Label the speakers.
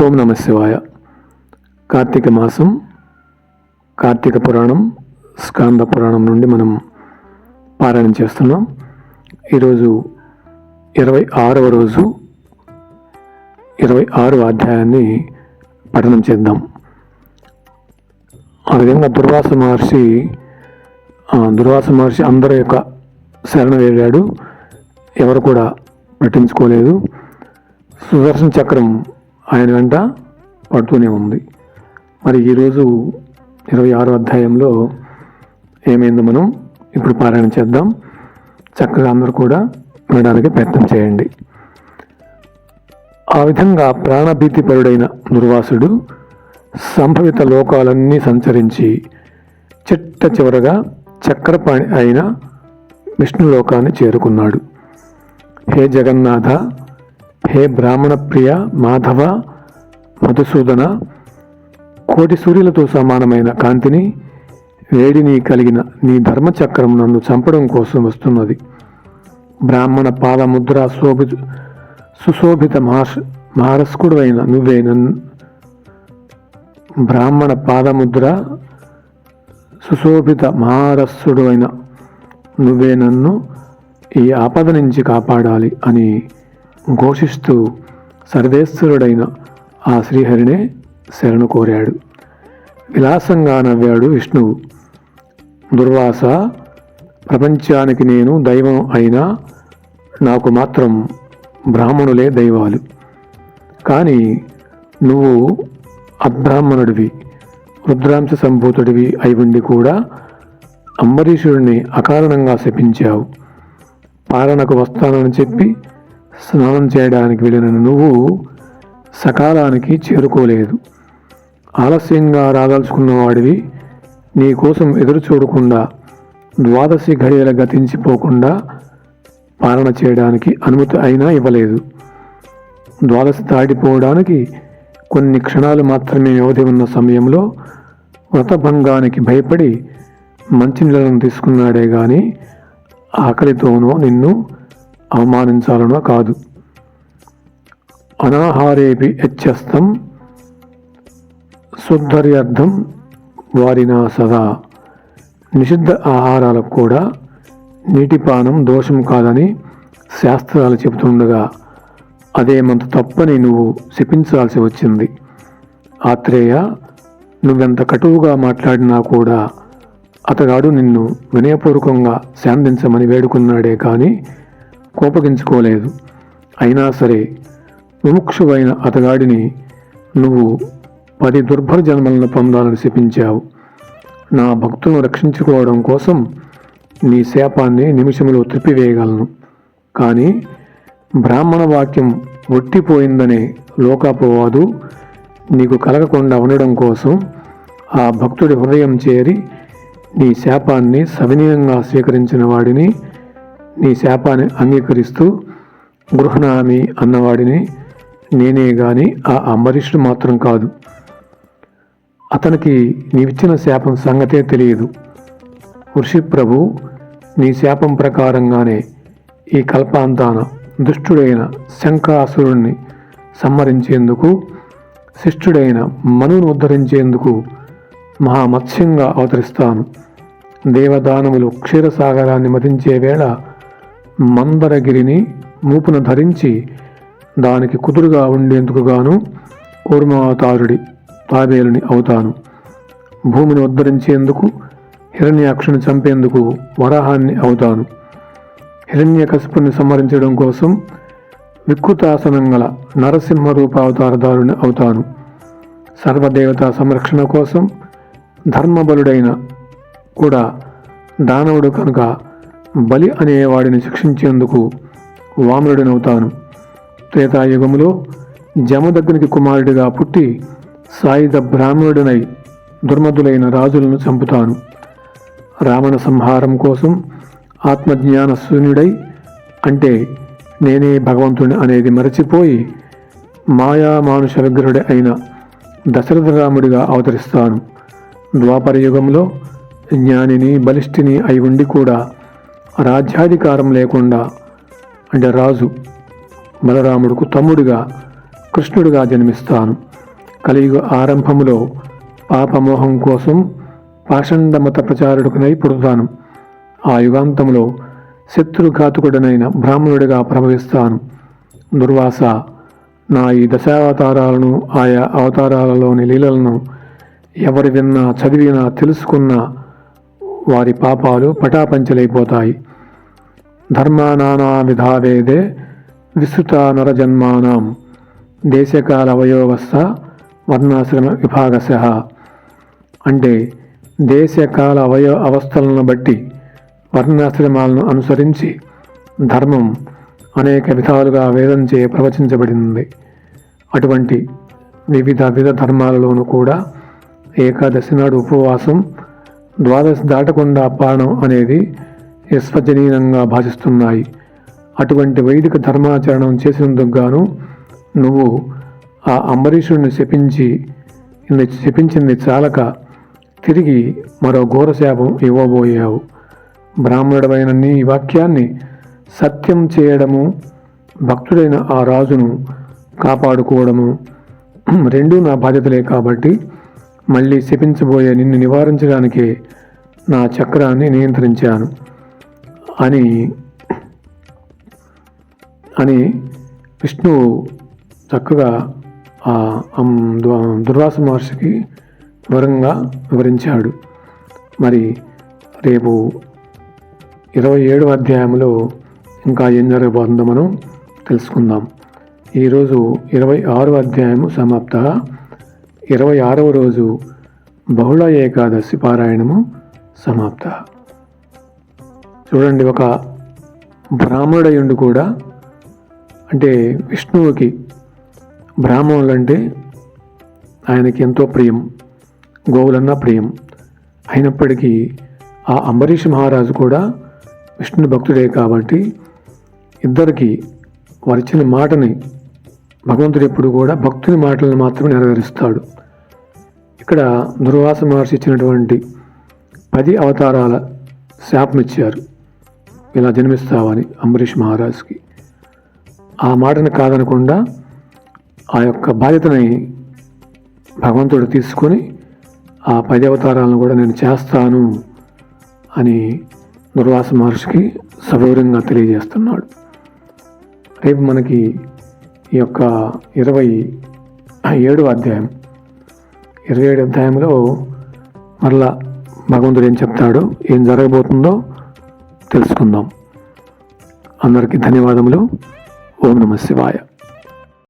Speaker 1: ఓం నమ శివాయ. కార్తీక మాసం, కార్తీక పురాణం, స్కాంద పురాణం నుండి మనం పారాయణం చేస్తున్నాం. ఈరోజు 26వ రోజు 26వ అధ్యాయాన్ని పఠనం చేద్దాం. ఆ విధంగా దుర్వాస మహర్షి అందరి యొక్క శరణ వేడాడు. ఎవరు కూడా పట్టించుకోలేదు. సుదర్శన చక్రం ఆయన వెంట పడుతూనే ఉంది. మరి ఈరోజు 26వ అధ్యాయంలో ఏమైందో మనం ఇప్పుడు పారాయణ చేద్దాం. చక్కగా అందరూ కూడా వినడానికి ప్రయత్నం చేయండి. ఆ విధంగా ప్రాణభీతిపరుడైన దుర్వాసుడు సంభవిత లోకాలన్నీ సంచరించి చిట్ట చివరగా చక్రపాణి అయిన విష్ణులోకాన్ని చేరుకున్నాడు. హే జగన్నాథ, హే బ్రాహ్మణ ప్రియ మాధవ మధుసూదన, కోటి సూర్యులతో సమానమైన కాంతిని వేడిని కలిగిన నీ ధర్మచక్రం నన్ను చంపడం కోసం వస్తున్నది. బ్రాహ్మణ పాదముద్ర సుశోభిత మహారస్కుడు అయిన నువ్వే నన్ను బ్రాహ్మణ పాదముద్ర సుశోభిత మహారస్సుడు అయిన నువ్వే నన్ను ఈ ఆపద నుంచి కాపాడాలి అని ఘోషిస్తూ సర్వేశ్వరుడైన ఆ శ్రీహరినే శరణు కోరాడు. విలాసంగా నవ్వాడు విష్ణువు. దుర్వాస, ప్రపంచానికి నేను దైవం అయినా నాకు మాత్రం బ్రాహ్మణులే దైవాలు. కానీ నువ్వు అబ్రాహ్మణుడివి, రుద్రాంశ సంభూతుడివి అయి ఉండి కూడా అంబరీషుడిని అకారణంగా శపించావు. పాలనకు వస్తానని చెప్పి స్నానం చేయడానికి వెళ్ళిన నువ్వు సకాలానికి చేరుకోలేదు. ఆలస్యంగా రాదలుచుకున్న వాడివి నీ కోసం ఎదురు చూడకుండా ద్వాదశి ఘడియల గతించిపోకుండా పాలన చేయడానికి అనుమతి అయినా ఇవ్వలేదు. ద్వాదశి దాటిపోవడానికి కొన్ని క్షణాలు మాత్రమే వ్యవధి ఉన్న సమయంలో వ్రతభంగానికి భయపడి మంచినీళ్ళను తీసుకున్నాడే గాని ఆకలితోనో నిన్ను అవమానించాలనో కాదు. అనాహారేపి యచ్చస్తం శుద్ధర్యర్థం వారినా సదా. నిషిద్ధ ఆహారాలకు కూడా నీటిపానం దోషం కాదని శాస్త్రాలు చెబుతుండగా అదేమంత తప్పని నువ్వు శపించాల్సి వచ్చింది. ఆత్రేయ, నువ్వెంత కటువుగా మాట్లాడినా కూడా అతగాడు నిన్ను వినయపూర్వకంగా శాంతించమని వేడుకున్నాడే కానీ కోపగించుకోలేదు. అయినా సరే ముముక్షువైన అతగాడిని నువ్వు 10 దుర్భర జన్మలను పొందాలని శపించావు. నా భక్తులను రక్షించుకోవడం కోసం నీ శాపాన్ని నిమిషంలో త్రిప్పివేయగలను. కానీ బ్రాహ్మణ వాక్యం ఒట్టిపోయిందనే లోకాపవాదు నీకు కలగకుండా ఉండడం కోసం ఆ భక్తుడి హృదయం చేరి నీ శాపాన్ని సవినయంగా స్వీకరించిన వాడిని, నీ శాపాన్ని అంగీకరిస్తూ గృహణామి అన్నవాడిని నేనే గాని ఆ అంబరీషుడు మాత్రం కాదు. అతనికి నీవిచ్చిన శాపం సంగతే తెలియదు. ఋషిప్రభు, నీ శాపం ప్రకారంగానే ఈ కల్పాంతాన దుష్టుడైన శంఖాసురుణ్ణి సంహరించేందుకు, శిష్టుడైన మనును ఉద్ధరించేందుకు మహామత్స్యంగా అవతరిస్తాను. దేవదానములు క్షీరసాగరాన్ని మదించే వేళ మందరగిరిని మూపున ధరించి దానికి కుదురుగా ఉండేందుకు గాను కూర్మావతారుడి తాబేలుని అవుతాను. భూమిని ఉద్ధరించేందుకు హిరణ్యాక్షుని చంపేందుకు వరాహాన్ని అవుతాను. హిరణ్యకశిపుని సంహరించడం కోసం వికృతాసనం గల నరసింహ రూపావతారదారుని అవుతాను. సర్వదేవతా సంరక్షణ కోసం ధర్మబలుడైన కూడా దానవుడు కనుక బలి అనేవాడిని శిక్షించేందుకు వామనుడినవుతాను. త్రేతాయుగములో జమదగ్నికి కుమారుడిగా పుట్టి సాయుధ బ్రాహ్మణుడినై దుర్మధులైన రాజులను చంపుతాను. రావణ సంహారం కోసం ఆత్మజ్ఞాన శూన్యుడై, అంటే నేనే భగవంతుని అనేది మరచిపోయి మాయామానుష విగ్రహుడి అయిన దశరథ రాముడిగా అవతరిస్తాను. ద్వాపర యుగంలో జ్ఞానిని బలిష్ఠిని అయి ఉండి కూడా రాజ్యాధికారం లేకుండా, అంటే రాజు బలరాముడుకు తమ్ముడిగా కృష్ణుడిగా జన్మిస్తాను. కలియుగ ఆరంభములో పాపమోహం కోసం పాషండమత ప్రచారుడుకునై పుడతాను. ఆ యుగాంతంలో శత్రుఘాతుకుడనైన బ్రాహ్మణుడిగా ప్రభవిస్తాను. దుర్వాస, నా ఈ దశావతారాలను, ఆయా అవతారాలలోని లీలలను ఎవరి విన్నా, చదివినా, తెలుసుకున్నా వారి పాపాలు పటాపంచలైపోతాయి. ధర్మానానా విధావేదే విస్తృత నరజన్మానాం దేశకాల అవయోవస్థ వర్ణాశ్రమ విభాగశ. అంటే దేశకాల అవస్థలను బట్టి వర్ణాశ్రమాలను అనుసరించి ధర్మం అనేక విధాలుగా వేదంచే ప్రవచించబడింది. అటువంటి వివిధ ధర్మాలలోనూ కూడా ఏకాదశి నాడు ఉపవాసం, ద్వాదశి దాటకుండా పాలనం అనేది యస్వజనీనంగా భాషిస్తున్నాయి. అటువంటి వైదిక ధర్మాచరణం చేసినందుకు గాను నువ్వు ఆ అంబరీషుడిని శపించింది చాలక తిరిగి మరో ఘోరశాపం ఇవ్వబోయావు. బ్రాహ్మణుడమైన నీ వాక్యాన్ని సత్యం చేయడము, భక్తుడైన ఆ రాజును కాపాడుకోవడము రెండూ నా బాధ్యతలే. కాబట్టి మళ్ళీ శపించబోయే నిన్ను నివారించడానికే నా చక్రాన్ని నియంత్రించాను అని విష్ణువు చక్కగా ఆ దుర్వాస మహర్షికి వివరంగా వివరించాడు. మరి రేపు 27వ అధ్యాయంలో ఇంకా ఏం జరగబోతుందో మనం తెలుసుకుందాం. ఈరోజు 26వ అధ్యాయము సమాప్త. 26వ రోజు బహుళ ఏకాదశి పారాయణము సమాప్త. చూడండి, ఒక బ్రాహ్మణుడయుండి కూడా, అంటే విష్ణువుకి బ్రాహ్మణులు అంటే ఆయనకి ఎంతో ప్రియం, గోవులన్నా ప్రియం. అయినప్పటికీ ఆ అంబరీష్ మహారాజు కూడా విష్ణు భక్తుడే. కాబట్టి ఇద్దరికి వారిచ్చిన మాటని భగవంతుడు ఎప్పుడు కూడా భక్తుని మాటలను మాత్రమే నెరవేరుస్తాడు. ఇక్కడ దుర్వాస మహర్షి ఇచ్చినటువంటి 10 అవతారాల శాపం ఇచ్చారు, ఇలా జన్మిస్తావని అంబరీష్ మహారాజుకి. ఆ మాటను కాదనకుండా ఆ యొక్క బాధ్యతని భగవంతుడు తీసుకొని ఆ 10 అవతారాలను కూడా నేను చేస్తాను అని దుర్వాస మహర్షికి సవివరంగా తెలియజేస్తున్నాడు. రేపు మనకి ఈ యొక్క 27వ అధ్యాయం, 27వ అధ్యాయంలో మరలా భగవంతుడు ఏం చెప్తాడో, ఏం జరగబోతుందో తెలుసుకుందాం. అందరికీ ధన్యవాదములు. ఓం నమః శివాయ.